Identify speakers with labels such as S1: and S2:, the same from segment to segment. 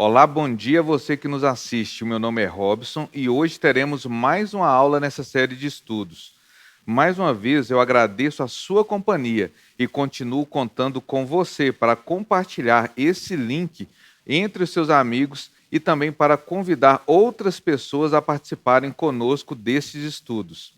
S1: Olá, bom dia você que nos assiste. O meu nome é Robson e hoje teremos mais uma aula nessa série de estudos. Mais uma vez eu agradeço a sua companhia e continuo contando com você para compartilhar esse link entre os seus amigos e também para convidar outras pessoas a participarem conosco desses estudos.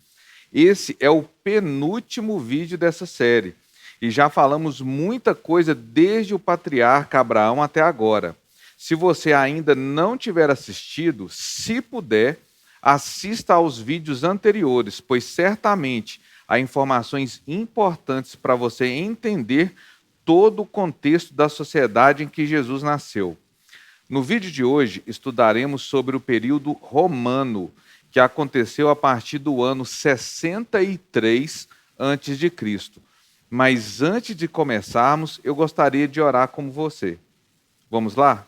S1: Esse é o penúltimo vídeo dessa série e já falamos muita coisa desde o patriarca Abraão até agora. Se você ainda não tiver assistido, se puder, assista aos vídeos anteriores, pois certamente há informações importantes para você entender todo o contexto da sociedade em que Jesus nasceu. No vídeo de hoje, estudaremos sobre o período romano, que aconteceu a partir do ano 63 a.C. Mas antes de começarmos, eu gostaria de orar como você. Vamos lá?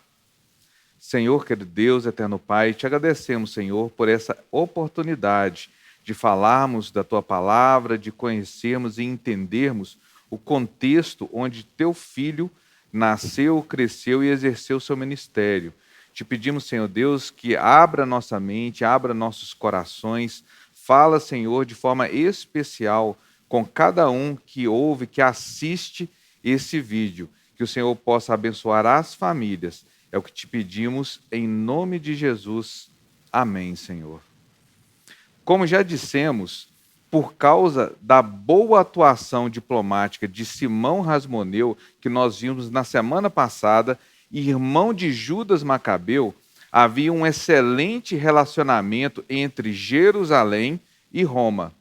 S1: Senhor, querido Deus, eterno Pai, te agradecemos, Senhor, por essa oportunidade de falarmos da Tua palavra, de conhecermos e entendermos o contexto onde Teu Filho nasceu, cresceu e exerceu seu ministério. Te pedimos, Senhor Deus, que abra nossa mente, abra nossos corações, fala, Senhor, de forma especial com cada um que ouve, que assiste esse vídeo, que o Senhor possa abençoar as famílias. É o que te pedimos em nome de Jesus. Amém, Senhor. Como já dissemos, por causa da boa atuação diplomática de Simão Rasmoneu, que nós vimos na semana passada, irmão de Judas Macabeu, havia um excelente relacionamento entre Jerusalém e Roma.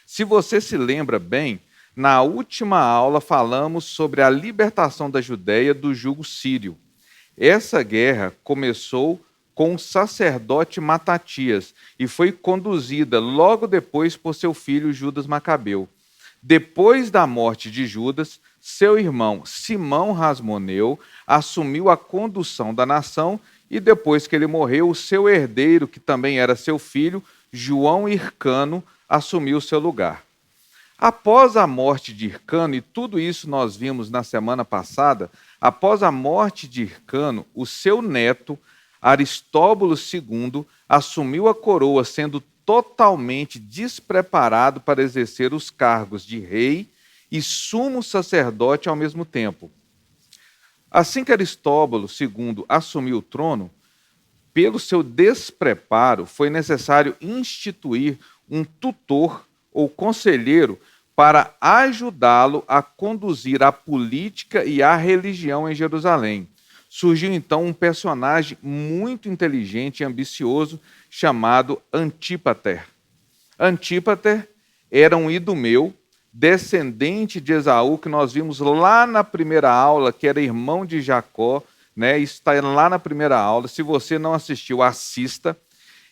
S1: Se você se lembra bem, na última aula falamos sobre a libertação da Judéia do jugo sírio. Essa guerra começou com o sacerdote Matatias e foi conduzida logo depois por seu filho Judas Macabeu. Depois da morte de Judas, seu irmão Simão Rasmoneu assumiu a condução da nação e depois que ele morreu, o seu herdeiro, que também era seu filho, João Hircano, assumiu seu lugar. Após a morte de Hircano, e tudo isso nós vimos na semana passada, após a morte de Hircano, o seu neto, Aristóbulo II, assumiu a coroa, sendo totalmente despreparado para exercer os cargos de rei e sumo sacerdote ao mesmo tempo. Assim que Aristóbulo II assumiu o trono, pelo seu despreparo, foi necessário instituir um tutor ou conselheiro para ajudá-lo a conduzir a política e a religião em Jerusalém. Surgiu então um personagem muito inteligente e ambicioso chamado Antípater. Antípater era um idumeu, descendente de Esaú, que nós vimos lá na primeira aula, que era irmão de Jacó, né? Isso está lá na primeira aula. Se você não assistiu, assista.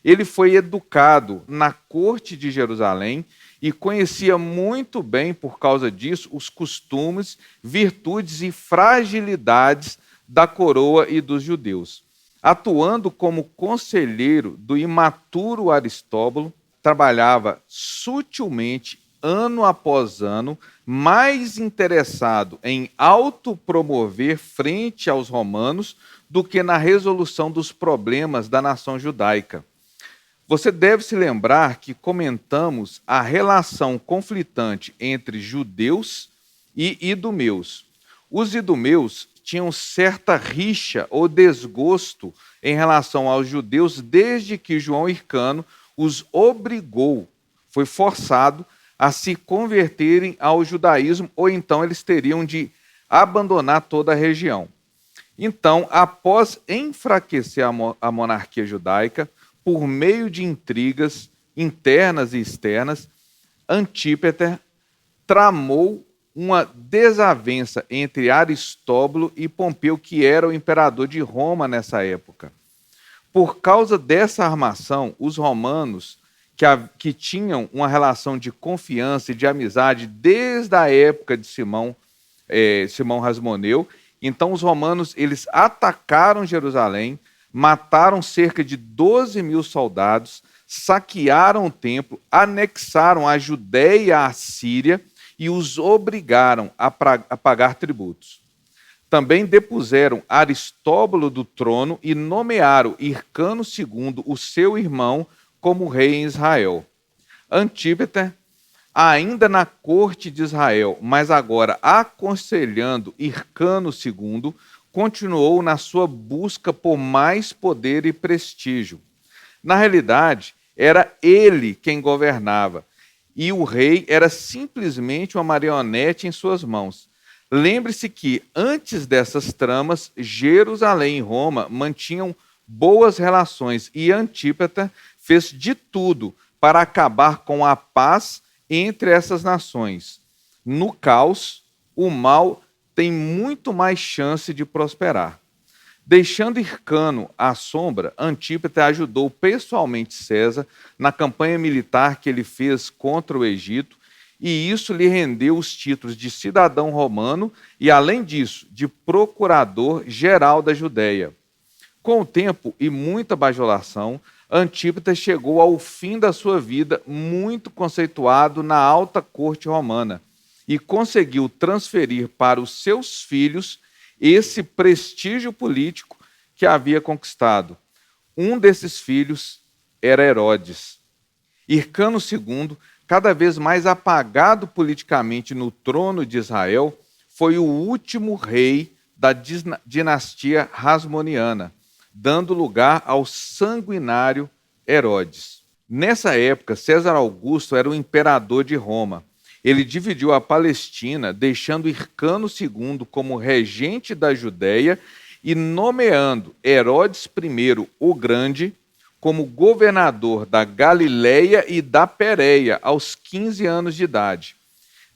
S1: Ele foi educado na corte de Jerusalém e conhecia muito bem, por causa disso, os costumes, virtudes e fragilidades da coroa e dos judeus. Atuando como conselheiro do imaturo Aristóbulo, trabalhava sutilmente, ano após ano, mais interessado em autopromover frente aos romanos do que na resolução dos problemas da nação judaica. Você deve se lembrar que comentamos a relação conflitante entre judeus e idumeus. Os idumeus tinham certa rixa ou desgosto em relação aos judeus desde que João Hircano os obrigou, foi forçado a se converterem ao judaísmo, ou então eles teriam de abandonar toda a região. Então, após enfraquecer a monarquia judaica, por meio de intrigas internas e externas, Antípater tramou uma desavença entre Aristóbulo e Pompeu, que era o imperador de Roma nessa época. Por causa dessa armação, os romanos, que tinham uma relação de confiança e de amizade desde a época de Simão Rasmoneu, então os romanos eles atacaram Jerusalém, mataram cerca de 12.000 soldados, saquearam o templo, anexaram a Judéia à Síria e os obrigaram a pagar tributos. Também depuseram Aristóbulo do trono e nomearam Hircano II, o seu irmão, como rei em Israel. Antípater, ainda na corte de Israel, mas agora aconselhando Hircano II, continuou na sua busca por mais poder e prestígio. Na realidade, era ele quem governava, e o rei era simplesmente uma marionete em suas mãos. Lembre-se que, antes dessas tramas, Jerusalém e Roma mantinham boas relações, e Antípater fez de tudo para acabar com a paz entre essas nações. No caos, o mal tem muito mais chance de prosperar. Deixando Hircano à sombra, Antípater ajudou pessoalmente César na campanha militar que ele fez contra o Egito, e isso lhe rendeu os títulos de cidadão romano e, além disso, de procurador-geral da Judéia. Com o tempo e muita bajulação, Antípater chegou ao fim da sua vida muito conceituado na alta corte romana e conseguiu transferir para os seus filhos esse prestígio político que havia conquistado. Um desses filhos era Herodes. Hircano II, cada vez mais apagado politicamente no trono de Israel, foi o último rei da dinastia Hasmoniana, dando lugar ao sanguinário Herodes. Nessa época, César Augusto era o imperador de Roma. Ele dividiu a Palestina, deixando Hircano II como regente da Judéia e nomeando Herodes I o Grande como governador da Galileia e da Pérea aos 15 anos de idade.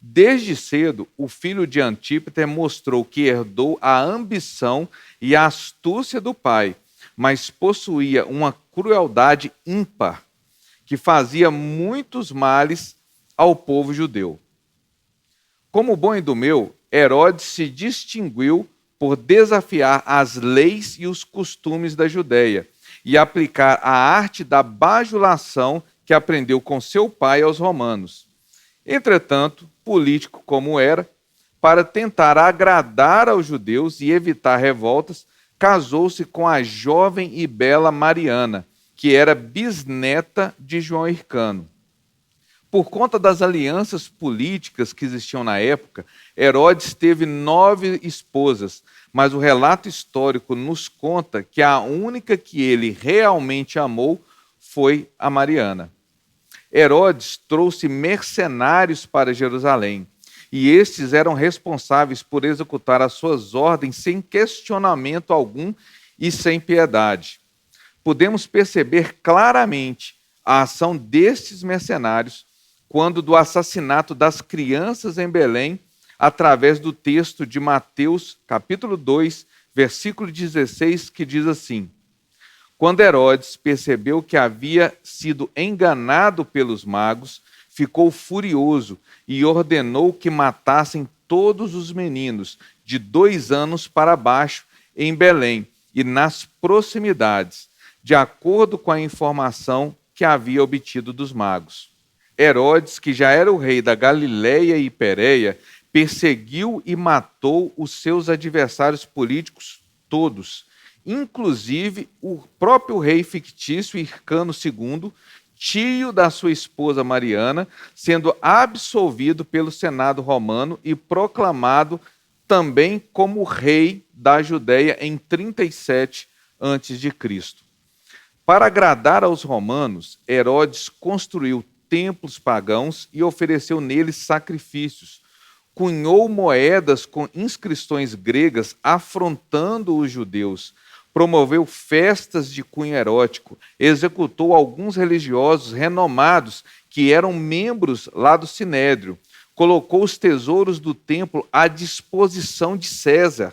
S1: Desde cedo, o filho de Antípater mostrou que herdou a ambição e a astúcia do pai, mas possuía uma crueldade ímpar, que fazia muitos males ao povo judeu. Como bom idumeu, Herodes se distinguiu por desafiar as leis e os costumes da Judéia e aplicar a arte da bajulação que aprendeu com seu pai aos romanos. Entretanto, político como era, para tentar agradar aos judeus e evitar revoltas, casou-se com a jovem e bela Mariana, que era bisneta de João Hircano. Por conta das alianças políticas que existiam na época, Herodes teve 9 esposas, mas o relato histórico nos conta que a única que ele realmente amou foi a Mariana. Herodes trouxe mercenários para Jerusalém, e estes eram responsáveis por executar as suas ordens sem questionamento algum e sem piedade. Podemos perceber claramente a ação destes mercenários quando do assassinato das crianças em Belém, através do texto de Mateus, capítulo 2, versículo 16, que diz assim: Quando Herodes percebeu que havia sido enganado pelos magos, ficou furioso e ordenou que matassem todos os meninos de 2 anos para baixo em Belém e nas proximidades, de acordo com a informação que havia obtido dos magos. Herodes, que já era o rei da Galileia e Pérea, perseguiu e matou os seus adversários políticos todos, inclusive o próprio rei fictício Hircano II, tio da sua esposa Mariana, sendo absolvido pelo Senado romano e proclamado também como rei da Judéia em 37 a.C. Para agradar aos romanos, Herodes construiu templos pagãos e ofereceu neles sacrifícios. Cunhou moedas com inscrições gregas afrontando os judeus. Promoveu festas de cunho erótico. Executou alguns religiosos renomados que eram membros lá do Sinédrio. Colocou os tesouros do templo à disposição de César.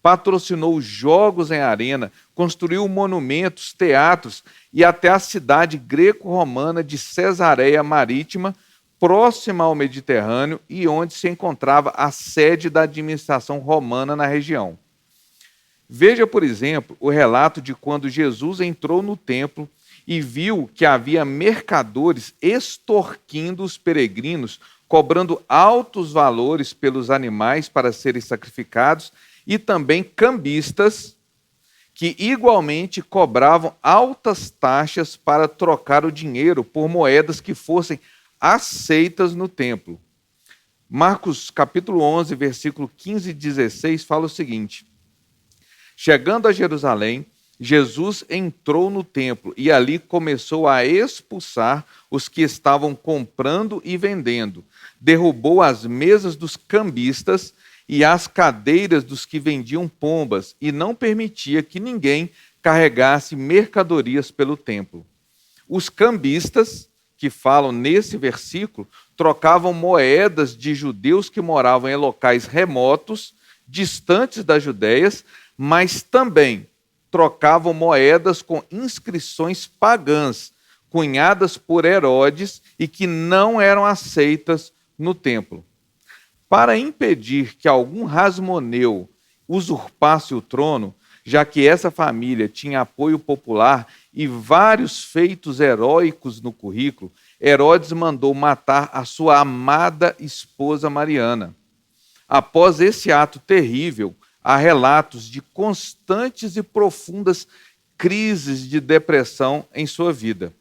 S1: Patrocinou jogos em arena, construiu monumentos, teatros e até a cidade greco-romana de Cesareia Marítima, próxima ao Mediterrâneo e onde se encontrava a sede da administração romana na região. Veja, por exemplo, o relato de quando Jesus entrou no templo e viu que havia mercadores extorquindo os peregrinos, cobrando altos valores pelos animais para serem sacrificados e também cambistas, que igualmente cobravam altas taxas para trocar o dinheiro por moedas que fossem aceitas no templo. Marcos capítulo 11, versículo 15 e 16 fala o seguinte: chegando a Jerusalém, Jesus entrou no templo e ali começou a expulsar os que estavam comprando e vendendo. Derrubou as mesas dos cambistas e as cadeiras dos que vendiam pombas e não permitia que ninguém carregasse mercadorias pelo templo. Os cambistas, que falam nesse versículo, trocavam moedas de judeus que moravam em locais remotos, distantes das Judeias, mas também trocavam moedas com inscrições pagãs, cunhadas por Herodes e que não eram aceitas no templo. Para impedir que algum rasmoneu usurpasse o trono, já que essa família tinha apoio popular e vários feitos heróicos no currículo, Herodes mandou matar a sua amada esposa Mariana. Após esse ato terrível, há relatos de constantes e profundas crises de depressão em sua vida.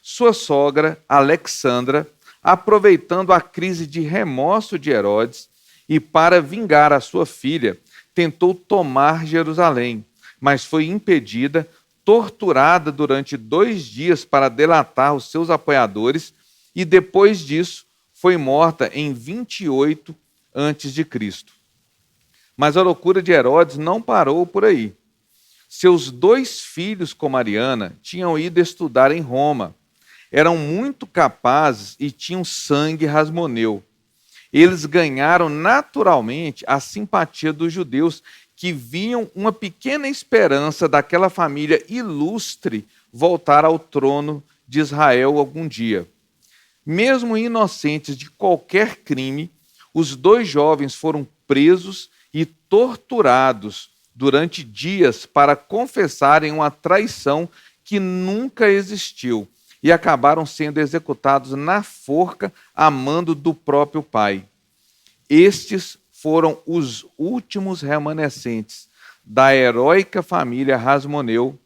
S1: Sua sogra, Alexandra, aproveitando a crise de remorso de Herodes e para vingar a sua filha, tentou tomar Jerusalém, mas foi impedida, torturada durante 2 dias para delatar os seus apoiadores e depois disso foi morta em 28 a.C. Mas a loucura de Herodes não parou por aí. Seus 2 filhos com Mariana tinham ido estudar em Roma. Eram muito capazes e tinham sangue rasmoneu. Eles ganharam naturalmente a simpatia dos judeus que viam uma pequena esperança daquela família ilustre voltar ao trono de Israel algum dia. Mesmo inocentes de qualquer crime, os 2 jovens foram presos e torturados durante dias para confessarem uma traição que nunca existiu e acabaram sendo executados na forca a mando do próprio pai. Estes foram os últimos remanescentes da heróica família Rasmoneu,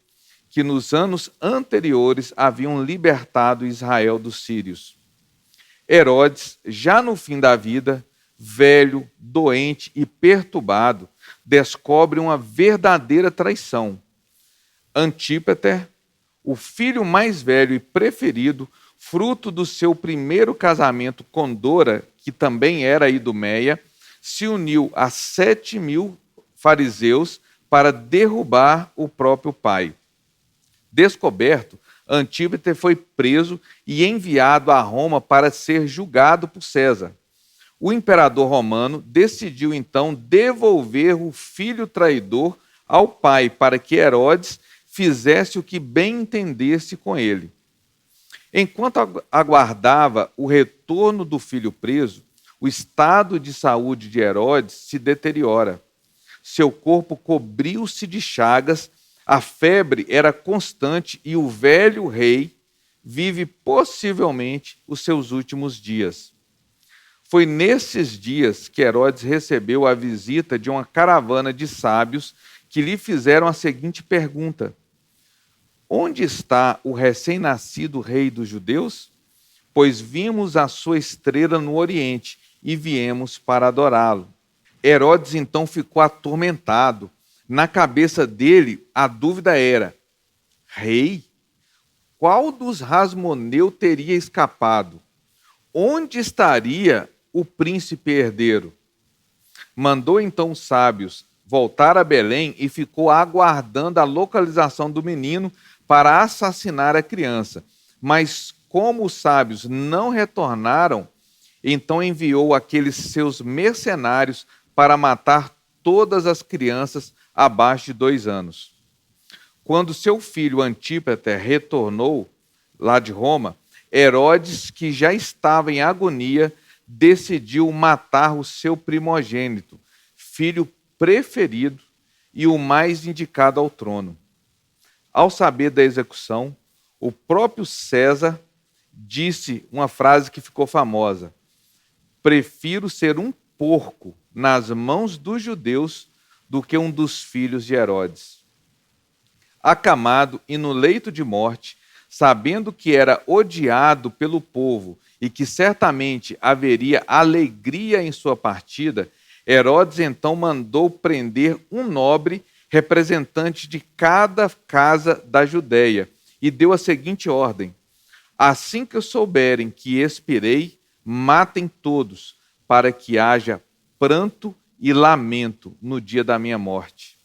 S1: que nos anos anteriores haviam libertado Israel dos sírios. Herodes, já no fim da vida, velho, doente e perturbado, descobre uma verdadeira traição. Antípater, o filho mais velho e preferido, fruto do seu primeiro casamento com Dora, que também era idumeia, se uniu a 7.000 fariseus para derrubar o próprio pai. Descoberto, Antípater foi preso e enviado a Roma para ser julgado por César. O imperador romano decidiu então devolver o filho traidor ao pai para que Herodes fizesse o que bem entendesse com ele. Enquanto aguardava o retorno do filho preso, o estado de saúde de Herodes se deteriora. Seu corpo cobriu-se de chagas, a febre era constante e o velho rei vive possivelmente os seus últimos dias. Foi nesses dias que Herodes recebeu a visita de uma caravana de sábios que lhe fizeram a seguinte pergunta: onde está o recém-nascido rei dos judeus? Pois vimos a sua estrela no Oriente e viemos para adorá-lo. Herodes então ficou atormentado. Na cabeça dele, a dúvida era: rei? Qual dos Rasmoneu teria escapado? Onde estaria o príncipe herdeiro? Mandou então os sábios voltar a Belém e ficou aguardando a localização do menino para assassinar a criança. Mas como os sábios não retornaram, então enviou aqueles seus mercenários para matar todas as crianças abaixo de 2 anos. Quando seu filho Antípater retornou lá de Roma, Herodes, que já estava em agonia, decidiu matar o seu primogênito, filho preferido e o mais indicado ao trono. Ao saber da execução, o próprio César disse uma frase que ficou famosa: prefiro ser um porco nas mãos dos judeus do que um dos filhos de Herodes. Acamado e no leito de morte, sabendo que era odiado pelo povo e que certamente haveria alegria em sua partida, Herodes então mandou prender um nobre representante de cada casa da Judéia e deu a seguinte ordem: assim que souberem que expirei, matem todos, para que haja pranto e lamento no dia da minha morte.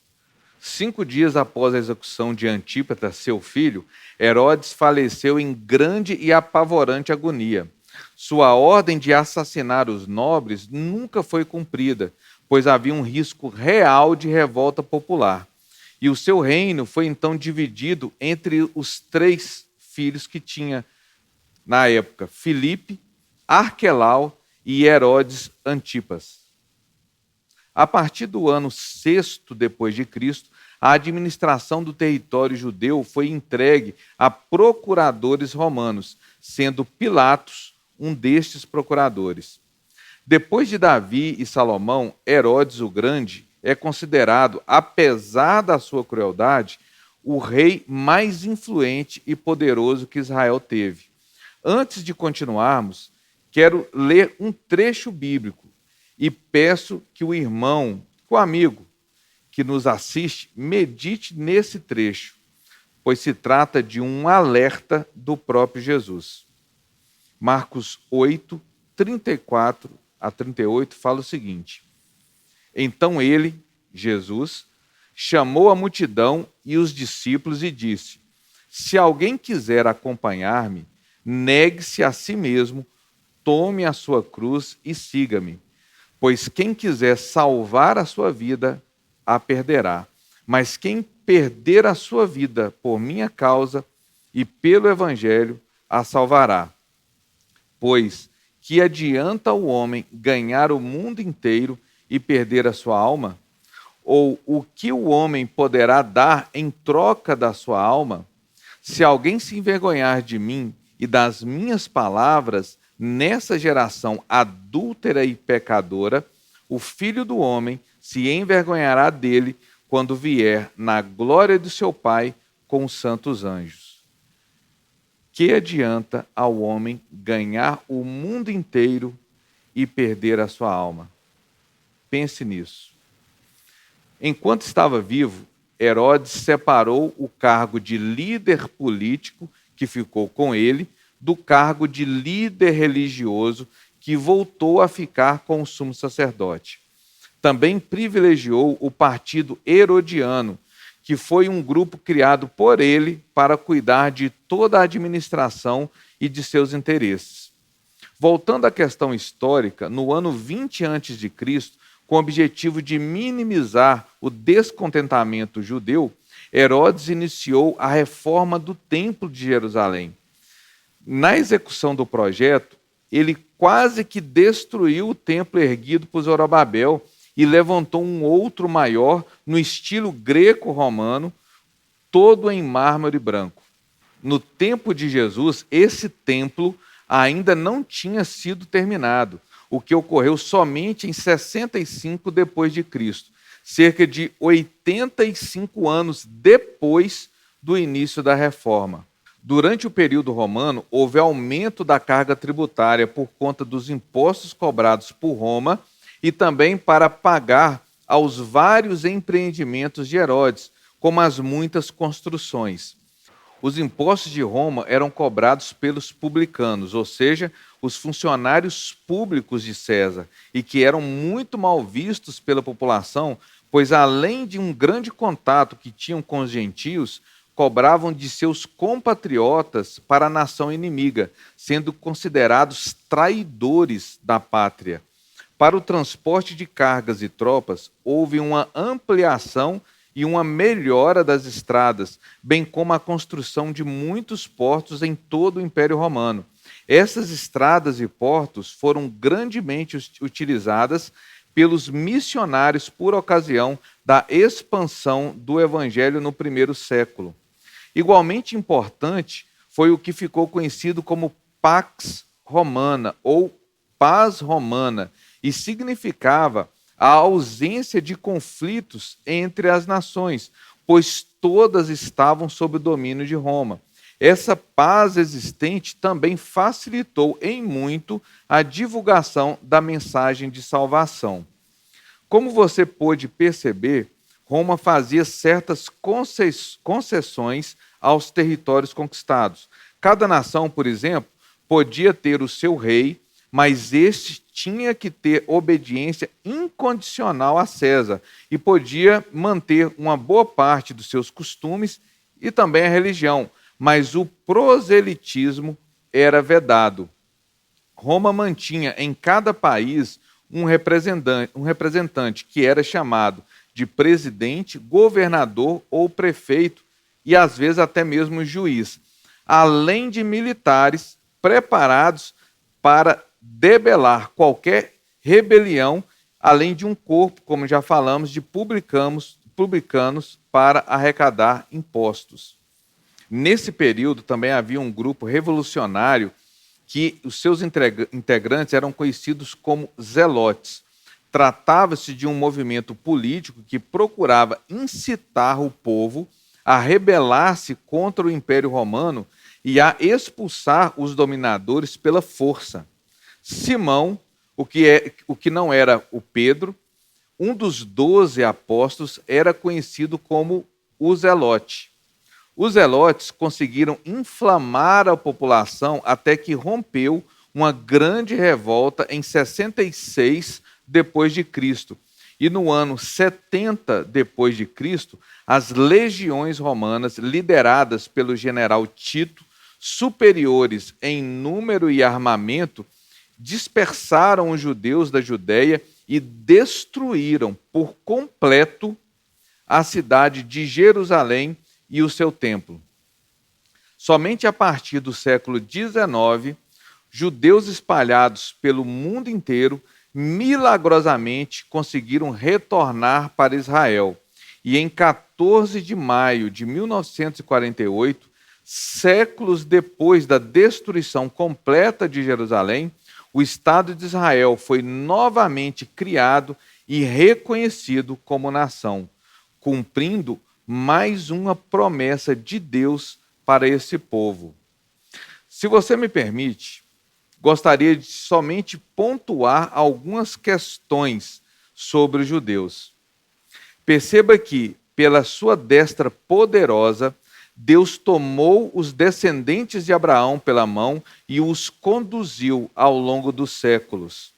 S1: 5 dias após a execução de Antípatra, seu filho, Herodes faleceu em grande e apavorante agonia. Sua ordem de assassinar os nobres nunca foi cumprida, pois havia um risco real de revolta popular. E o seu reino foi então dividido entre os 3 filhos que tinha na época: Filipe, Arquelau e Herodes Antipas. A partir do ano 6º depois de Cristo, a administração do território judeu foi entregue a procuradores romanos, sendo Pilatos um destes procuradores. Depois de Davi e Salomão, Herodes o Grande é considerado, apesar da sua crueldade, o rei mais influente e poderoso que Israel teve. Antes de continuarmos, quero ler um trecho bíblico e peço que o irmão, o amigo que nos assiste, medite nesse trecho, pois se trata de um alerta do próprio Jesus. Marcos 8, 34 a 38 fala o seguinte: então ele, Jesus, chamou a multidão e os discípulos e disse: se alguém quiser acompanhar-me, negue-se a si mesmo, tome a sua cruz e siga-me. Pois quem quiser salvar a sua vida, a perderá. Mas quem perder a sua vida por minha causa e pelo Evangelho, a salvará. Pois que adianta o homem ganhar o mundo inteiro e perder a sua alma? Ou o que o homem poderá dar em troca da sua alma? Se alguém se envergonhar de mim e das minhas palavras, nessa geração adúltera e pecadora, o Filho do Homem se envergonhará dele quando vier na glória de seu Pai com os santos anjos. Que adianta ao homem ganhar o mundo inteiro e perder a sua alma? Pense nisso. Enquanto estava vivo, Herodes separou o cargo de líder político, que ficou com ele, do cargo de líder religioso, que voltou a ficar com o sumo sacerdote. Também privilegiou o partido herodiano, que foi um grupo criado por ele para cuidar de toda a administração e de seus interesses. Voltando à questão histórica, no ano 20 a.C., com o objetivo de minimizar o descontentamento judeu, Herodes iniciou a reforma do Templo de Jerusalém. Na execução do projeto, ele quase que destruiu o templo erguido por Zorobabel e levantou um outro maior no estilo greco-romano, todo em mármore branco. No tempo de Jesus, esse templo ainda não tinha sido terminado, o que ocorreu somente em 65 depois de Cristo, cerca de 85 anos depois do início da reforma. Durante o período romano, houve aumento da carga tributária por conta dos impostos cobrados por Roma e também para pagar aos vários empreendimentos de Herodes, como as muitas construções. Os impostos de Roma eram cobrados pelos publicanos, ou seja, os funcionários públicos de César, e que eram muito mal vistos pela população, pois além de um grande contato que tinham com os gentios, cobravam de seus compatriotas para a nação inimiga, sendo considerados traidores da pátria. Para o transporte de cargas e tropas, houve uma ampliação e uma melhora das estradas, bem como a construção de muitos portos em todo o Império Romano. Essas estradas e portos foram grandemente utilizadas pelos missionários por ocasião da expansão do Evangelho no primeiro século. Igualmente importante foi o que ficou conhecido como Pax Romana, ou Paz Romana, e significava a ausência de conflitos entre as nações, pois todas estavam sob o domínio de Roma. Essa paz existente também facilitou em muito a divulgação da mensagem de salvação. Como você pôde perceber, Roma fazia certas concessões aos territórios conquistados. Cada nação, por exemplo, podia ter o seu rei, mas este tinha que ter obediência incondicional a César e podia manter uma boa parte dos seus costumes e também a religião, mas o proselitismo era vedado. Roma mantinha em cada país um representante que era chamado de presidente, governador ou prefeito e às vezes até mesmo juiz, além de militares preparados para debelar qualquer rebelião, além de um corpo, como já falamos, de publicanos para arrecadar impostos. Nesse período também havia um grupo revolucionário que os seus integrantes eram conhecidos como zelotes. Tratava-se de um movimento político que procurava incitar o povo a rebelar-se contra o Império Romano e a expulsar os dominadores pela força. Simão, o que não era o Pedro, um dos 12 apóstolos, era conhecido como o Zelote. Os zelotes conseguiram inflamar a população até que rompeu uma grande revolta em 66 depois de Cristo. E no ano 70 depois de Cristo, as legiões romanas, lideradas pelo general Tito, superiores em número e armamento, dispersaram os judeus da Judéia e destruíram por completo a cidade de Jerusalém e o seu templo. Somente a partir do século XIX, judeus espalhados pelo mundo inteiro milagrosamente conseguiram retornar para Israel. E em 14 de maio de 1948, séculos depois da destruição completa de Jerusalém, o Estado de Israel foi novamente criado e reconhecido como nação, cumprindo mais uma promessa de Deus para esse povo. Se você me permite, gostaria de somente pontuar algumas questões sobre os judeus. Perceba que, pela sua destra poderosa, Deus tomou os descendentes de Abraão pela mão e os conduziu ao longo dos séculos.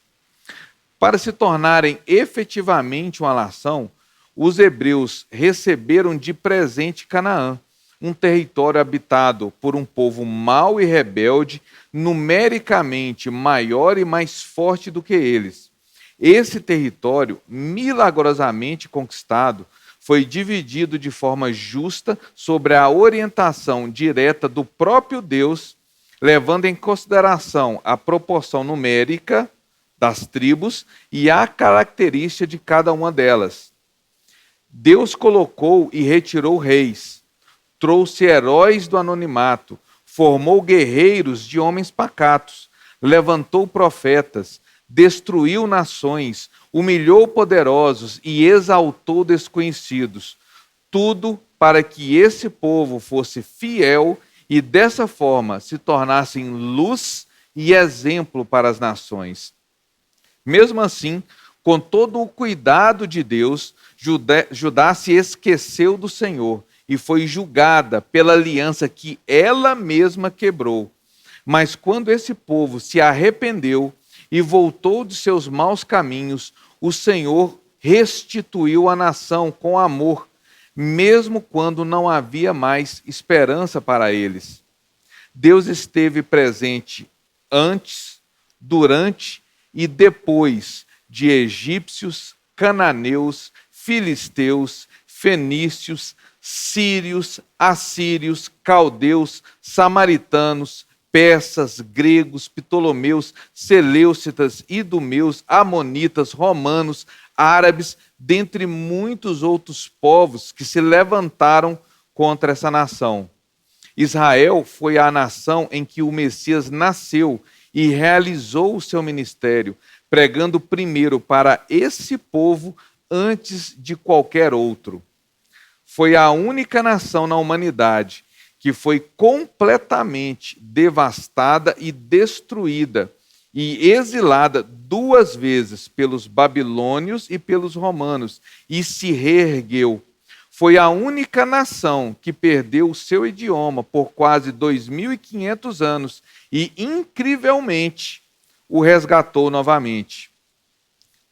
S1: Para se tornarem efetivamente uma nação, os hebreus receberam de presente Canaã, um território habitado por um povo mau e rebelde, numericamente maior e mais forte do que eles. Esse território, milagrosamente conquistado, foi dividido de forma justa sobre a orientação direta do próprio Deus, levando em consideração a proporção numérica das tribos e a característica de cada uma delas. Deus colocou e retirou reis, trouxe heróis do anonimato, formou guerreiros de homens pacatos, levantou profetas, destruiu nações, humilhou poderosos e exaltou desconhecidos. Tudo para que esse povo fosse fiel e dessa forma se tornassem luz e exemplo para as nações. Mesmo assim, com todo o cuidado de Deus, Judá se esqueceu do Senhor e foi julgada pela aliança que ela mesma quebrou. Mas quando esse povo se arrependeu e voltou de seus maus caminhos, o Senhor restituiu a nação com amor, mesmo quando não havia mais esperança para eles. Deus esteve presente antes, durante e depois de egípcios, cananeus, filisteus, fenícios, sírios, assírios, caldeus, samaritanos, persas, gregos, ptolomeus, seleucitas, idumeus, amonitas, romanos, árabes, dentre muitos outros povos que se levantaram contra essa nação. Israel foi a nação em que o Messias nasceu e realizou o seu ministério, pregando primeiro para esse povo antes de qualquer outro. Foi a única nação na humanidade que foi completamente devastada e destruída e exilada 2 vezes pelos babilônios e pelos romanos, e se reergueu. Foi a única nação que perdeu o seu idioma por quase 2.500 anos e, incrivelmente, o resgatou novamente.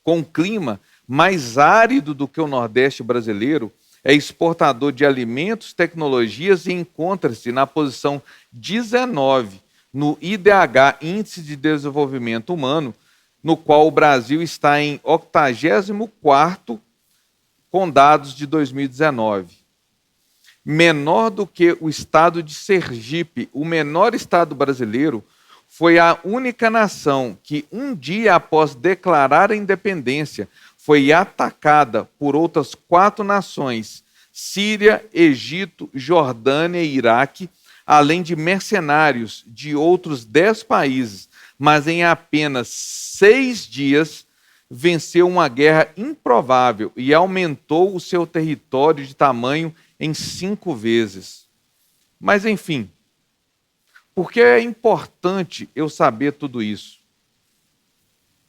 S1: Com um clima mais árido do que o Nordeste brasileiro, é exportador de alimentos, tecnologias e encontra-se na posição 19 no IDH, Índice de Desenvolvimento Humano, no qual o Brasil está em 84º, com dados de 2019. Menor do que o estado de Sergipe, o menor estado brasileiro, foi a única nação que, um dia após declarar a independência, foi atacada por outras 4 nações, Síria, Egito, Jordânia e Iraque, além de mercenários de outros 10 países, mas em apenas 6 dias venceu uma guerra improvável e aumentou o seu território de tamanho em 5 vezes. Mas, enfim, por que é importante eu saber tudo isso?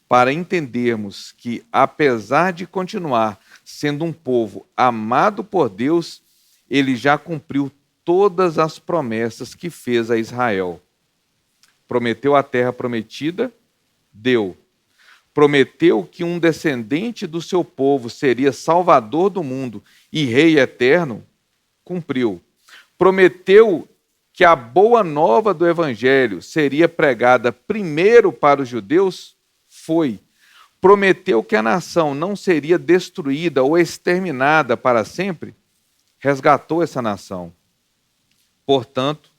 S1: Para entendermos que, apesar de continuar sendo um povo amado por Deus, ele já cumpriu todas as promessas que fez a Israel. Prometeu a terra prometida, deu. Prometeu que um descendente do seu povo seria salvador do mundo e rei eterno, cumpriu. Prometeu que a boa nova do evangelho seria pregada primeiro para os judeus, foi. Prometeu que a nação não seria destruída ou exterminada para sempre, resgatou essa nação. Portanto,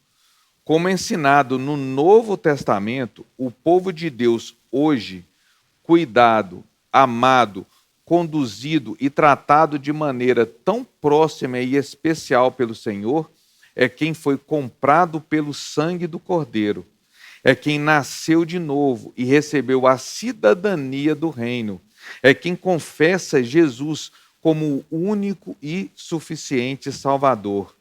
S1: como ensinado no Novo Testamento, o povo de Deus hoje, cuidado, amado, conduzido e tratado de maneira tão próxima e especial pelo Senhor, é quem foi comprado pelo sangue do Cordeiro. É quem nasceu de novo e recebeu a cidadania do reino. É quem confessa Jesus como o único e suficiente Salvador.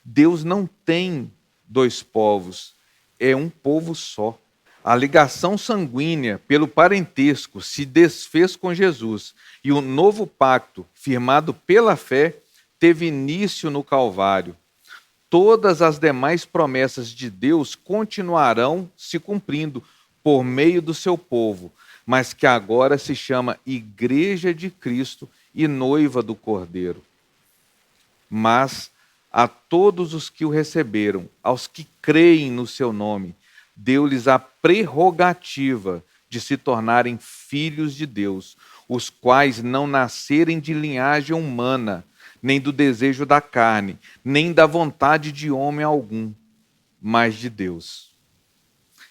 S1: Deus não tem 2 povos, é um povo só. A ligação sanguínea pelo parentesco se desfez com Jesus e o novo pacto, firmado pela fé, teve início no Calvário. Todas as demais promessas de Deus continuarão se cumprindo por meio do seu povo, mas que agora se chama Igreja de Cristo e Noiva do Cordeiro. Mas a todos os que o receberam, aos que creem no seu nome, deu-lhes a prerrogativa de se tornarem filhos de Deus, os quais não nascerem de linhagem humana, nem do desejo da carne, nem da vontade de homem algum, mas de Deus.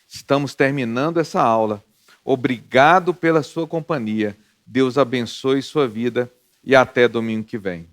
S1: Estamos terminando essa aula. Obrigado pela sua companhia. Deus abençoe sua vida e até domingo que vem.